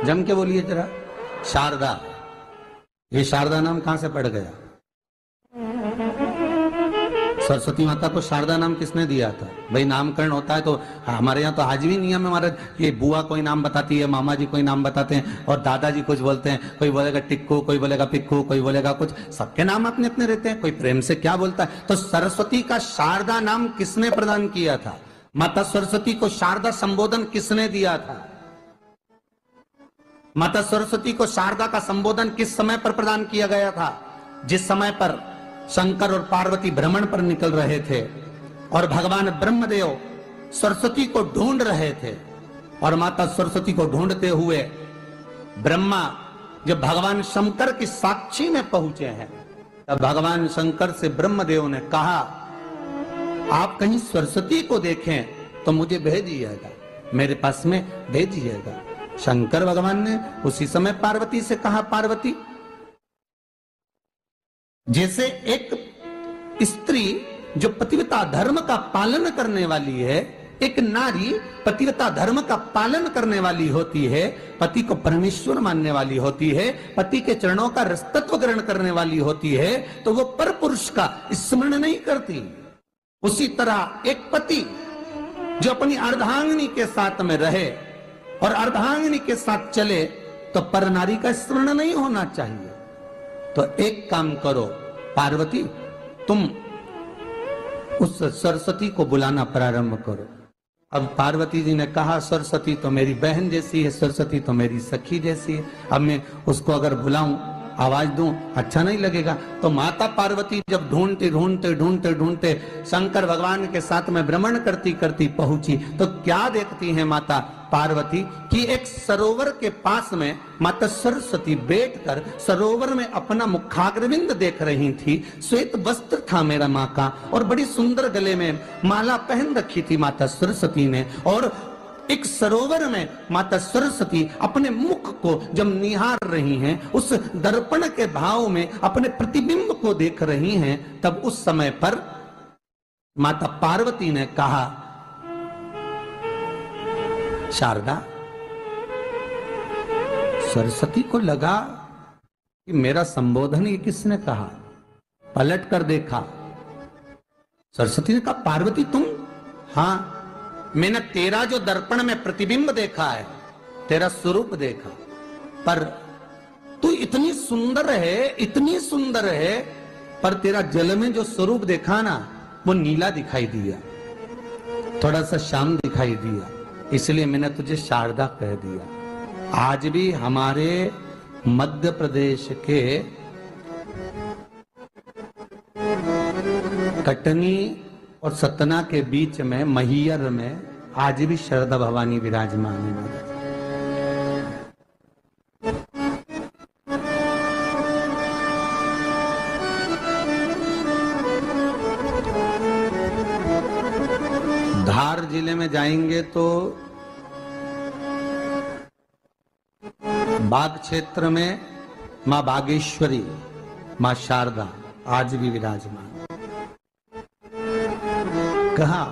जम के बोलिए जरा। शारदा, ये शारदा नाम कहां से पड़ गया? सरस्वती माता को शारदा नाम किसने दिया था? भाई नामकरण होता है तो हमारे यहाँ तो आज भी नियम है हमारा, ये बुआ कोई नाम बताती है, मामा जी कोई नाम बताते हैं और दादाजी कुछ बोलते हैं, कोई बोलेगा टिक्कू, कोई बोलेगा पिक्कू, कोई बोलेगा कुछ, सबके नाम अपने अपने रहते हैं, कोई प्रेम से क्या बोलता है। तो सरस्वती का शारदा नाम किसने प्रदान किया था? माता सरस्वती को शारदा संबोधन किसने दिया था? माता सरस्वती को शारदा का संबोधन किस समय पर प्रदान किया गया था? जिस समय पर शंकर और पार्वती भ्रमण पर निकल रहे थे और भगवान ब्रह्मदेव सरस्वती को ढूंढ रहे थे, और माता सरस्वती को ढूंढते हुए ब्रह्मा जब भगवान शंकर की साक्षी में पहुंचे हैं, तब भगवान शंकर से ब्रह्मदेव ने कहा, आप कहीं सरस्वती को देखें तो मुझे भेजिएगा, मेरे पास में भेजिएगा। शंकर भगवान ने उसी समय पार्वती से कहा, पार्वती, जैसे एक स्त्री जो पतिव्रता धर्म का पालन करने वाली है, एक नारी पतिव्रता धर्म का पालन करने वाली होती है, पति को परमेश्वर मानने वाली होती है, पति के चरणों का रसतत्व ग्रहण करने वाली होती है, तो वो पर पुरुष का स्मरण नहीं करती। उसी तरह एक पति जो अपनी अर्धांगिनी के साथ में रहे और अर्धांगिनी के साथ चले, तो पर नारी का स्मरण नहीं होना चाहिए। तो एक काम करो पार्वती, तुम उस सरस्वती को बुलाना प्रारंभ करो। अब पार्वती जी ने कहा, सरस्वती तो मेरी बहन जैसी है, सरस्वती तो मेरी सखी जैसी है, अब मैं उसको अगर बुलाऊं, आवाज दूं, अच्छा नहीं लगेगा। तो माता पार्वती जब ढूंढते ढूंढते ढूंढते ढूंढते शंकर भगवान के साथ में भ्रमण करती करती पहुंची, तो क्या देखती है माता पार्वती कि एक सरोवर के पास में माता सरस्वती बैठकर सरोवर में अपना मुखाग्रविंद देख रही थी। श्वेत वस्त्र था मेरा माँ का, और बड़ी सुंदर गले में माला पहन रखी थी माता सरस्वती ने, और एक सरोवर में माता सरस्वती अपने मुख को जब निहार रही हैं, उस दर्पण के भाव में अपने प्रतिबिंब को देख रही हैं, तब उस समय पर माता पार्वती ने कहा, शारदा, सरस्वती को लगा कि मेरा संबोधन ये किसने कहा, पलट कर देखा। सरस्वती ने कहा, पार्वती तुम? हाँ, मैंने तेरा जो दर्पण में प्रतिबिंब देखा है, तेरा स्वरूप देखा, पर तू इतनी सुंदर है, इतनी सुंदर है, पर तेरा जल में जो स्वरूप देखा ना, वो नीला दिखाई दिया, थोड़ा सा श्याम दिखाई दिया, इसलिए मैंने तुझे शारदा कह दिया। आज भी हमारे मध्य प्रदेश के कटनी और सतना के बीच में महियर में आज भी शारदा भवानी विराजमान है। धार जिले में जाएंगे तो बाग क्षेत्र में मां बागेश्वरी, मां शारदा आज भी विराजमान। कहा,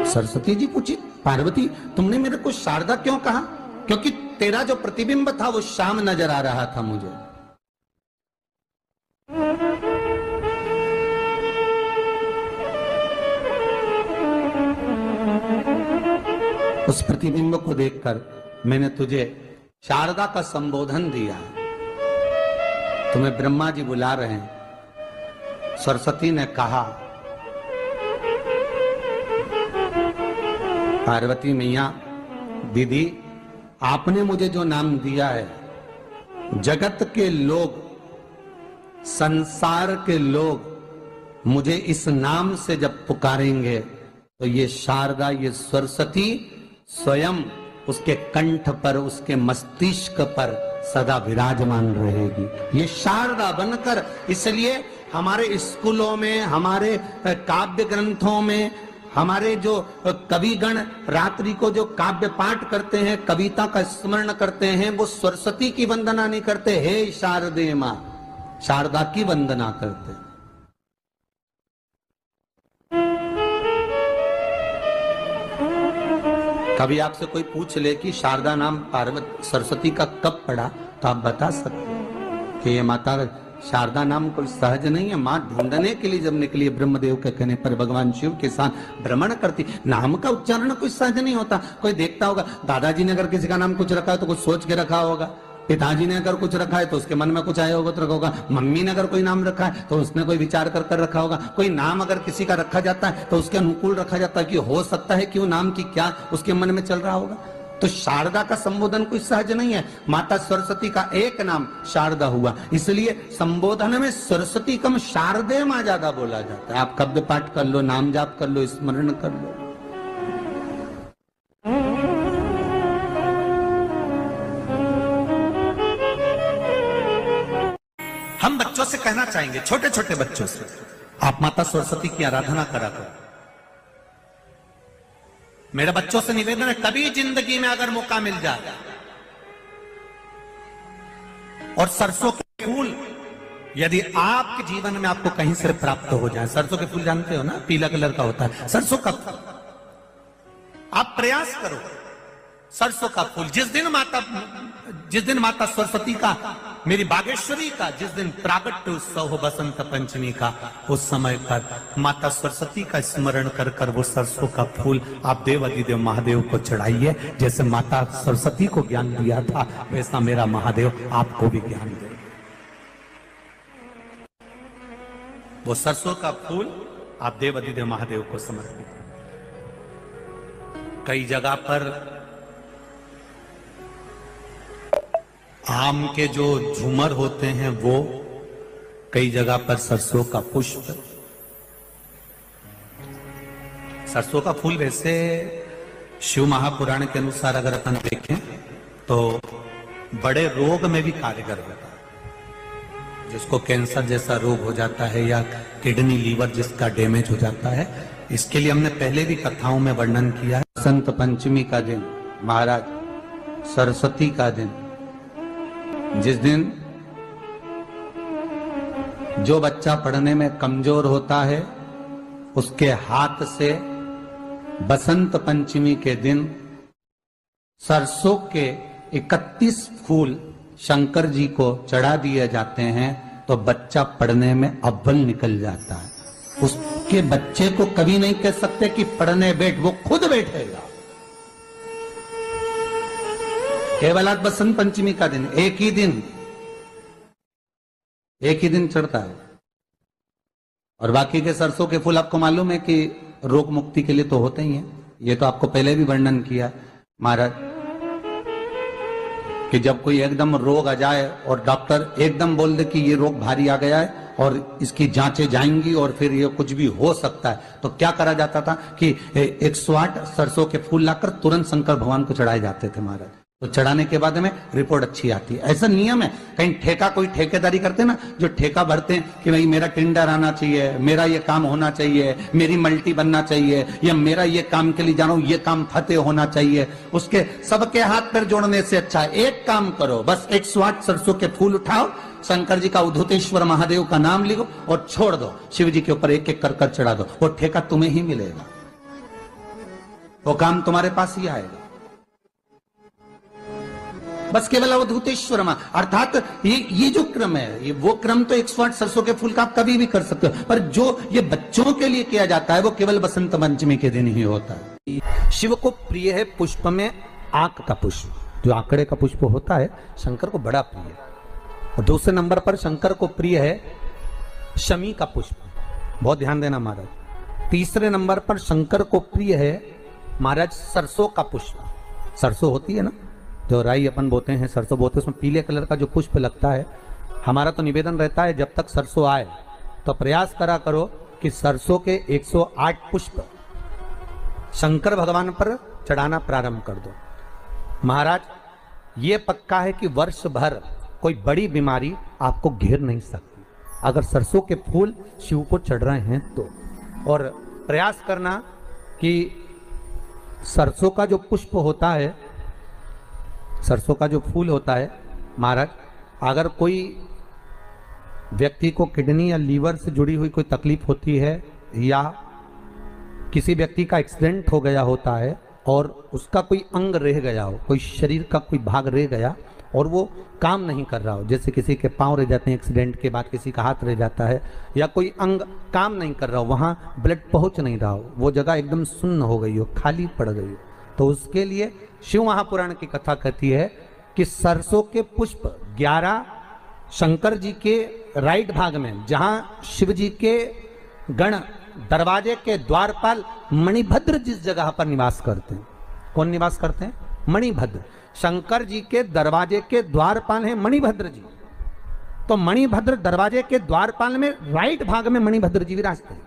सरस्वती जी पूछी, पार्वती तुमने मेरे को शारदा क्यों कहा? क्योंकि तेरा जो प्रतिबिंब था वो श्याम नजर आ रहा था मुझे। उस प्रतिबिंब को देखकर मैंने तुझे शारदा का संबोधन दिया। तुम्हें ब्रह्मा जी बुला रहे हैं। सरस्वती ने कहा, पार्वती मैया, दीदी, आपने मुझे जो नाम दिया है, जगत के लोग, संसार के लोग मुझे इस नाम से जब पुकारेंगे, तो ये शारदा, ये सरस्वती स्वयं उसके कंठ पर, उसके मस्तिष्क पर सदा विराजमान रहेगी, ये शारदा बनकर। इसलिए हमारे स्कूलों में, हमारे काव्य ग्रंथों में, हमारे जो कविगण रात्रि को जो काव्य पाठ करते हैं, कविता का स्मरण करते हैं, वो सरस्वती की वंदना नहीं करते, हे शारदे मां, शारदा की वंदना करते। कभी आपसे कोई पूछ ले कि शारदा नाम पार्वती सरस्वती का कब पड़ा, तो आप बता सकते हो कि ये माता शारदा नाम कोई सहज नहीं है। माँ ढूंढने के लिए जब निकली, ब्रह्मदेव के कहने पर भगवान शिव के साथ भ्रमण करती। नाम का उच्चारण कोई सहज नहीं होता। कोई देखता होगा, दादाजी ने अगर किसी का नाम कुछ रखा है तो कुछ सोच के रखा होगा, पिताजी ने अगर कुछ रखा है तो उसके मन में कुछ आया होगा तो रखा होगा, मम्मी ने अगर कोई नाम रखा है तो उसने कोई विचार कर कर रखा होगा। कोई नाम अगर किसी का रखा जाता है तो उसके अनुकूल रखा जाता है कि हो सकता है कि वो नाम की क्या उसके मन में चल रहा होगा। तो शारदा का संबोधन कोई सहज नहीं है। माता सरस्वती का एक नाम शारदा हुआ, इसलिए संबोधन में सरस्वती कम शारदे मां ज्यादा बोला जाता है। आप कब्द पाठ कर लो, नाम जाप कर लो, स्मरण कर लो। हम बच्चों से कहना चाहेंगे, छोटे छोटे बच्चों से, आप माता सरस्वती की आराधना करा करो। मेरे बच्चों से निवेदन है, कभी जिंदगी में अगर मौका मिल जाए और सरसों के फूल यदि आपके जीवन में आपको कहीं से प्राप्त हो जाए, सरसों के फूल जानते हो ना, पीला कलर का होता है सरसों का फूल, आप प्रयास करो सरसों का फूल। जिस दिन माता सरस्वती का, मेरी बागेश्वरी का जिस दिन प्रागट्य उत्सव हो बसंत पंचमी का, उस समय पर माता सरस्वती का स्मरण कर कर वो सरसों का फूल आप देव अधिदेव महादेव को चढ़ाइए। जैसे माता सरस्वती को ज्ञान दिया था, वैसा मेरा महादेव आपको भी ज्ञान दे। वो सरसों का फूल आप देव अधिदेव महादेव को समर्पित। कई जगह पर आम के जो झूमर होते हैं वो, कई जगह पर सरसों का पुष्प, सरसों का फूल वैसे शिव महापुराण के अनुसार अगर अपन देखें तो बड़े रोग में भी कारगर होता है। जिसको कैंसर जैसा रोग हो जाता है या किडनी लीवर जिसका डैमेज हो जाता है, इसके लिए हमने पहले भी कथाओं में वर्णन किया है। बसंत पंचमी का दिन, महाराज सरस्वती का दिन, जिस दिन जो बच्चा पढ़ने में कमजोर होता है उसके हाथ से बसंत पंचमी के दिन सरसों के 31 फूल शंकर जी को चढ़ा दिए जाते हैं, तो बच्चा पढ़ने में अव्वल निकल जाता है। उसके बच्चे को कभी नहीं कह सकते कि पढ़ने बैठ, वो खुद बैठेगा। केवल आज बसंत पंचमी का दिन, एक ही दिन चढ़ता है, और बाकी के सरसों के फूल आपको मालूम है कि रोग मुक्ति के लिए तो होते ही हैं। ये तो आपको पहले भी वर्णन किया महाराज कि जब कोई एकदम रोग आ जाए और डॉक्टर एकदम बोल दे कि ये रोग भारी आ गया है और इसकी जांचें जाएंगी और फिर ये कुछ भी हो सकता है, तो क्या करा जाता था कि 108 सरसों के फूल लाकर तुरंत शंकर भगवान को चढ़ाए जाते थे महाराज। तो चढ़ाने के बाद में रिपोर्ट अच्छी आती है। ऐसा नियम है। कहीं ठेका, कोई ठेकेदारी करते हैं ना, जो ठेका भरते हैं कि भाई मेरा टेंडर आना चाहिए, मेरा ये काम होना चाहिए, मेरी मल्टी बनना चाहिए, या मेरा ये काम के लिए जा रहा हूं, ये काम फतेह होना चाहिए, उसके सबके हाथ पैर जोड़ने से अच्छा है एक काम करो, बस 108 सरसों के फूल उठाओ, शंकर जी का उद्धतेश्वर महादेव का नाम लिखो और छोड़ दो, शिव जी के ऊपर एक एक कर कर चढ़ा दो, वो ठेका तुम्हें ही मिलेगा, वो काम तुम्हारे पास ही आएगा। बस केवल अवधूतेश्वर मां, अर्थात ये जो क्रम है, ये वो क्रम तो 108 सरसों के फूल का आप कभी भी कर सकते हो, पर जो ये बच्चों के लिए किया जाता है वो केवल बसंत पंचमी के दिन ही होता है। शिव को प्रिय है पुष्प में आंक का पुष्प, जो आंकड़े का पुष्प होता है शंकर को बड़ा प्रिय है। और दूसरे नंबर पर शंकर को प्रिय है शमी का पुष्प, बहुत ध्यान देना महाराज। तीसरे नंबर पर शंकर को प्रिय है महाराज सरसों का पुष्प। सरसों होती है ना, जो राई अपन बोते हैं, सरसों बोते हैं, उसमें पीले कलर का जो पुष्प लगता है। हमारा तो निवेदन रहता है जब तक सरसों आए तो प्रयास करा करो कि सरसों के 108 पुष्प शंकर भगवान पर चढ़ाना प्रारंभ कर दो। महाराज ये पक्का है कि वर्ष भर कोई बड़ी बीमारी आपको घेर नहीं सकती अगर सरसों के फूल शिव को चढ़ रहे हैं तो। और प्रयास करना कि सरसों का जो पुष्प होता है, सरसों का जो फूल होता है महाराज, अगर कोई व्यक्ति को किडनी या लीवर से जुड़ी हुई कोई तकलीफ होती है या किसी व्यक्ति का एक्सीडेंट हो गया होता है और उसका कोई अंग रह गया हो, कोई शरीर का कोई भाग रह गया और वो काम नहीं कर रहा हो, जैसे किसी के पांव रह जाते हैं एक्सीडेंट के बाद, किसी का हाथ रह जाता है, या कोई अंग काम नहीं कर रहा हो, वहाँ ब्लड पहुंच नहीं रहा हो, वो जगह एकदम सुन्न हो गई हो, खाली पड़ गई हो, तो उसके लिए शिव महापुराण की कथा कहती है कि सरसों के पुष्प 11 शंकर जी के राइट भाग में, जहाँ शिव जी के गण दरवाजे के द्वारपाल मणिभद्र जिस जगह पर निवास करते हैं, कौन निवास करते हैं? मणिभद्र। शंकर जी के दरवाजे के द्वारपाल हैं मणिभद्र जी, तो मणिभद्र दरवाजे के द्वारपाल में राइट भाग में मणिभद्र जी विराजते हैं।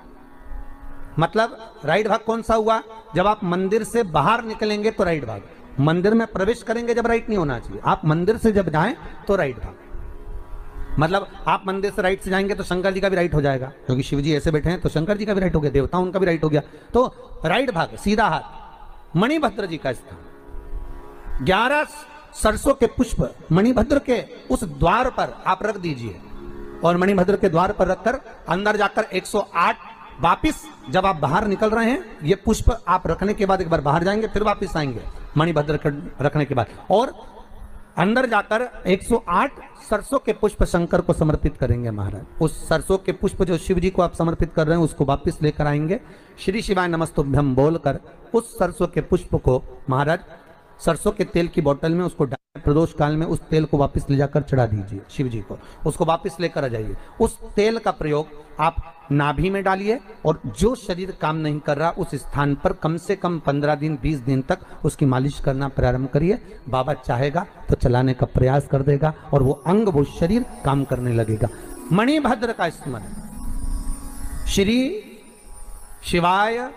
मतलब राइट भाग कौन सा हुआ? जब आप मंदिर से बाहर निकलेंगे तो राइट भाग, मंदिर में प्रवेश करेंगे जब राइट नहीं होना चाहिए, आप मंदिर से जब जाएं तो राइट भाग। मतलब आप मंदिर से राइट से जाएंगे तो शंकर जी का भी राइट हो जाएगा, क्योंकि शिव जी ऐसे बैठे हैं तो शंकर जी का भी राइट हो गया, देवता उनका भी राइट हो गया, तो राइट भाग सीधा हाथ मणिभद्र जी का स्थान। 11 सरसों के पुष्प मणिभद्र के उस द्वार पर आप रख दीजिए, और मणिभद्र के द्वार पर रखकर अंदर जाकर 108 वापिस जब आप बाहर निकल रहे हैं, ये पुष्प आप रखने के बाद एक बार बाहर जाएंगे, फिर वापिस आएंगे मणिभद्र रखने के बाद, और अंदर जाकर 108 सरसों के पुष्प शंकर को समर्पित करेंगे महाराज। उस सरसों के पुष्प जो शिव जी को आप समर्पित कर रहे हैं उसको वापिस लेकर आएंगे, श्री शिवाय नमस्तुभ्यम बोलकर उस सरसों के पुष्प को महाराज सरसों के तेल की बोतल में उसको प्रदोष काल में उस तेल को वापस ले जाकर चढ़ा दीजिए शिव जी को, उसको वापस लेकर आ जाइए। उस तेल का प्रयोग आप नाभि में डालिए, और जो शरीर काम नहीं कर रहा उस स्थान पर कम से कम 15 दिन 20 दिन तक उसकी मालिश करना प्रारंभ करिए। बाबा चाहेगा तो चलाने का प्रयास कर देगा और वो अंग वो शरीर काम करने लगेगा। मणिभद्र का स्मरण, श्री शिवाय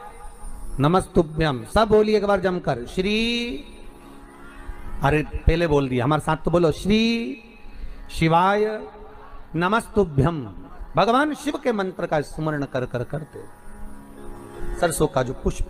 नमस्तुभ्यम, सब बोलिए एक बार जमकर, श्री, अरे पहले बोल दिया, हमारे साथ तो बोलो, श्री शिवाय नमस्तुभ्यम। भगवान शिव के मंत्र का स्मरण कर करते सरसों का जो पुष्प